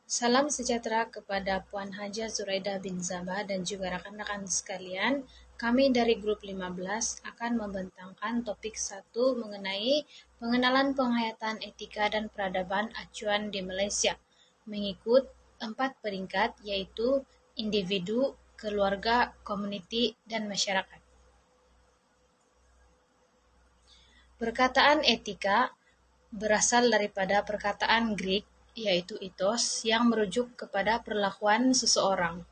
Salam sejahtera kepada Puan Haja Zuraida bin Zabah dan juga rekan-rekan sekalian. Kami dari grup 15 akan membentangkan topik 1 mengenai pengenalan penghayatan etika dan peradaban acuan di Malaysia, mengikut 4 peringkat yaitu individu, keluarga, komuniti, dan masyarakat. Perkataan etika berasal daripada perkataan Greek yaitu ethos yang merujuk kepada perlakuan seseorang.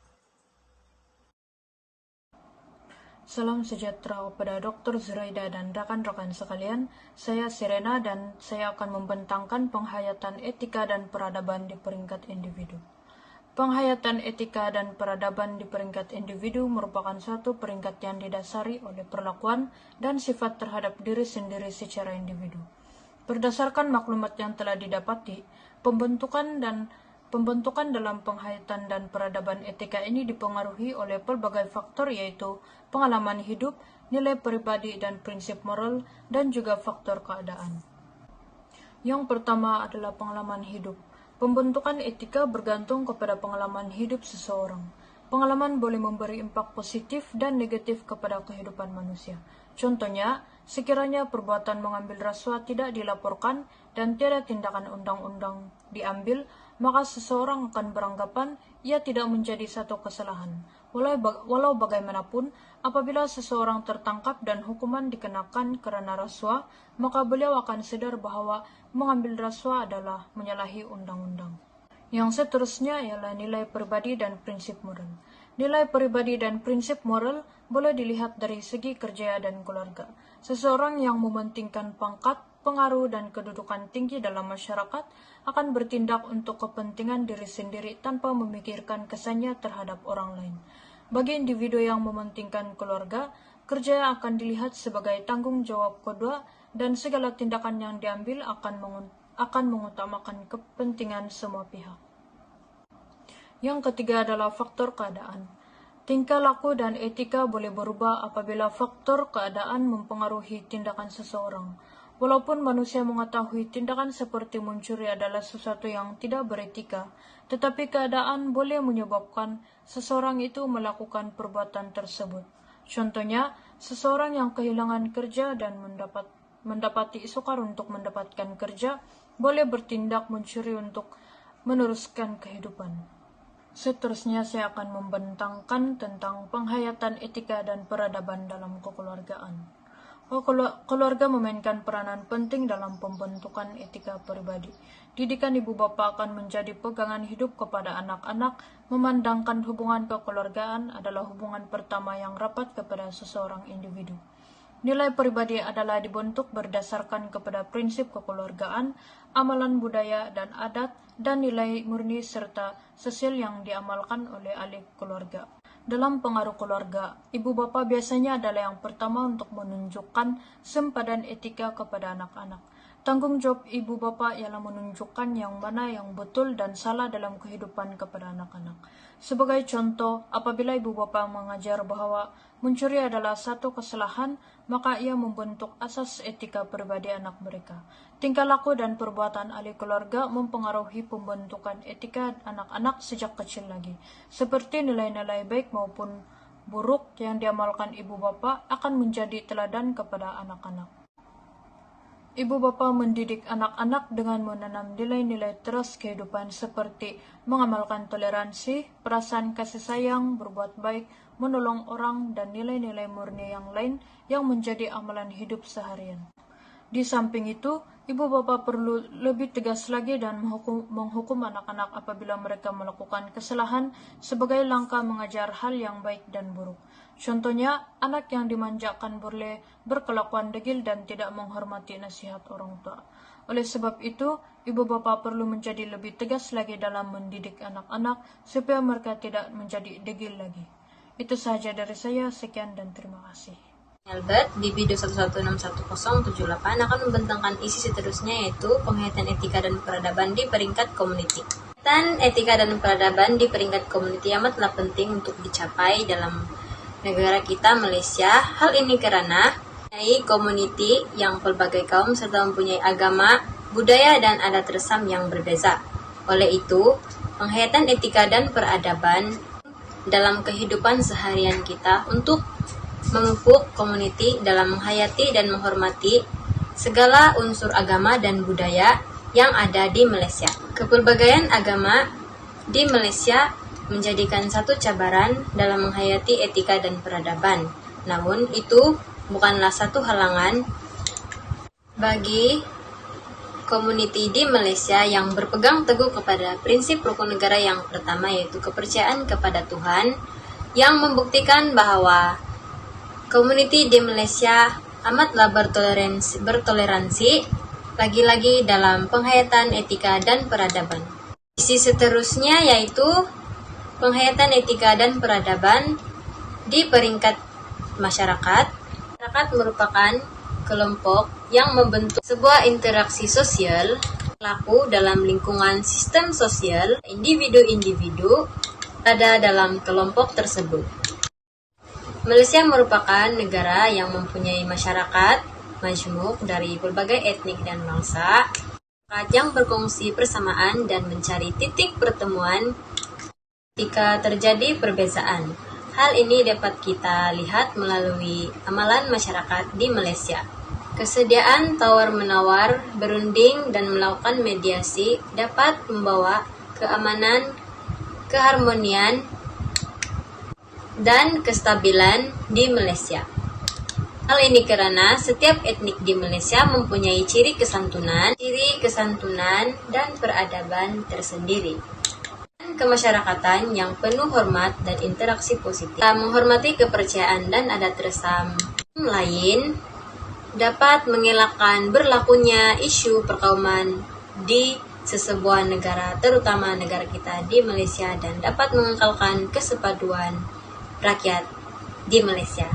Salam sejahtera kepada Dr. Zuraida dan rekan-rekan sekalian. Saya Serena dan saya akan membentangkan penghayatan etika dan peradaban di peringkat individu. Penghayatan etika dan peradaban di peringkat individu merupakan suatu peringkat yang didasari oleh perlakuan dan sifat terhadap diri sendiri secara individu. Berdasarkan maklumat yang telah didapati, pembentukan dalam penghayatan dan peradaban etika ini dipengaruhi oleh pelbagai faktor yaitu pengalaman hidup, nilai pribadi dan prinsip moral, dan juga faktor keadaan. Yang pertama adalah pengalaman hidup. Pembentukan etika bergantung kepada pengalaman hidup seseorang. Pengalaman boleh memberi impak positif dan negatif kepada kehidupan manusia. Contohnya, sekiranya perbuatan mengambil rasuah tidak dilaporkan dan tiada tindakan undang-undang diambil, maka seseorang akan beranggapan ia tidak menjadi satu kesalahan. Walau bagaimanapun, apabila seseorang tertangkap dan hukuman dikenakan karena rasuah, maka beliau akan sadar bahwa mengambil rasuah adalah menyalahi undang-undang. Yang seterusnya ialah nilai pribadi dan prinsip moral. Nilai pribadi dan prinsip moral boleh dilihat dari segi kerja dan keluarga. Seseorang yang mementingkan pangkat, pengaruh, dan kedudukan tinggi dalam masyarakat akan bertindak untuk kepentingan diri sendiri tanpa memikirkan kesannya terhadap orang lain. Bagi individu yang mementingkan keluarga, kerja akan dilihat sebagai tanggung jawab kedua dan segala tindakan yang diambil akan mengutamakan kepentingan semua pihak. Yang ketiga adalah faktor keadaan. Tingkah laku dan etika boleh berubah apabila faktor keadaan mempengaruhi tindakan seseorang. Walaupun manusia mengetahui tindakan seperti mencuri adalah sesuatu yang tidak beretika, tetapi keadaan boleh menyebabkan seseorang itu melakukan perbuatan tersebut. Contohnya, seseorang yang kehilangan kerja dan mendapati sukar untuk mendapatkan kerja, boleh bertindak mencuri untuk meneruskan kehidupan. Seterusnya saya akan membentangkan tentang penghayatan etika dan peradaban dalam kekeluargaan. Keluarga memainkan peranan penting dalam pembentukan etika pribadi. Didikan ibu bapa akan menjadi pegangan hidup kepada anak-anak, memandangkan hubungan kekeluargaan adalah hubungan pertama yang rapat kepada seseorang individu. Nilai pribadi adalah dibentuk berdasarkan kepada prinsip kekeluargaan, amalan budaya dan adat, dan nilai murni serta sosial yang diamalkan oleh ahli keluarga. Dalam pengaruh keluarga, ibu bapa biasanya adalah yang pertama untuk menunjukkan sempadan etika kepada anak-anak. Tanggung jawab ibu bapa ialah menunjukkan yang mana yang betul dan salah dalam kehidupan kepada anak-anak. Sebagai contoh, apabila ibu bapa mengajar bahwa mencuri adalah satu kesalahan, maka ia membentuk asas etika pribadi anak mereka. Tingkah laku dan perbuatan ahli keluarga mempengaruhi pembentukan etika anak-anak sejak kecil lagi. Seperti nilai-nilai baik maupun buruk yang diamalkan ibu bapa akan menjadi teladan kepada anak-anak. Ibu bapa mendidik anak-anak dengan menanam nilai-nilai teras kehidupan seperti mengamalkan toleransi, perasaan kasih sayang, berbuat baik, menolong orang, dan nilai-nilai murni yang lain yang menjadi amalan hidup seharian. Di samping itu, ibu bapa perlu lebih tegas lagi dan menghukum anak-anak apabila mereka melakukan kesalahan sebagai langkah mengajar hal yang baik dan buruk. Contohnya, anak yang dimanjakan boleh berkelakuan degil dan tidak menghormati nasihat orang tua. Oleh sebab itu, ibu bapa perlu menjadi lebih tegas lagi dalam mendidik anak-anak supaya mereka tidak menjadi degil lagi. Itu sahaja dari saya, sekian dan terima kasih. Albert di video 11611078 akan membentangkan isi seterusnya yaitu penghayatan etika dan peradaban di peringkat komuniti. Penghayatan etika dan peradaban di peringkat komuniti amatlah penting untuk dicapai dalam negara kita Malaysia. Hal ini karena mempunyai komuniti yang pelbagai kaum serta mempunyai agama, budaya dan adat resam yang berbeza. Oleh itu, penghayatan etika dan peradaban dalam kehidupan seharian kita untuk memupuk komuniti dalam menghayati dan menghormati segala unsur agama dan budaya yang ada di Malaysia. Kepelbagaian agama di Malaysia menjadikan satu cabaran dalam menghayati etika dan peradaban. Namun itu bukanlah satu halangan bagi komuniti di Malaysia yang berpegang teguh kepada prinsip rukun negara yang pertama, yaitu kepercayaan kepada Tuhan, yang membuktikan bahwa komuniti di Malaysia amatlah bertoleransi, lagi-lagi dalam penghayatan etika dan peradaban. Sisi seterusnya yaitu penghayatan etika dan peradaban di peringkat masyarakat. Masyarakat merupakan kelompok yang membentuk sebuah interaksi sosial berlaku dalam lingkungan sistem sosial. Individu-individu ada dalam kelompok tersebut. Malaysia merupakan negara yang mempunyai masyarakat majmuk dari berbagai etnik dan bangsa yang berkongsi persamaan dan mencari titik pertemuan ketika terjadi perbezaan. Hal ini dapat kita lihat melalui amalan masyarakat di Malaysia. Kesediaan tawar-menawar, berunding, dan melakukan mediasi dapat membawa keamanan, keharmonian, dan kestabilan di Malaysia. Hal ini karena setiap etnik di Malaysia mempunyai ciri kesantunan, dan peradaban tersendiri. Dan kemasyarakatan yang penuh hormat dan interaksi positif. Menghormati kepercayaan dan adat resam lain dapat mengelakkan berlakunya isu perkauman di sesebuah negara, terutama negara kita di Malaysia, dan dapat mengekalkan kesepaduan rakyat di Malaysia.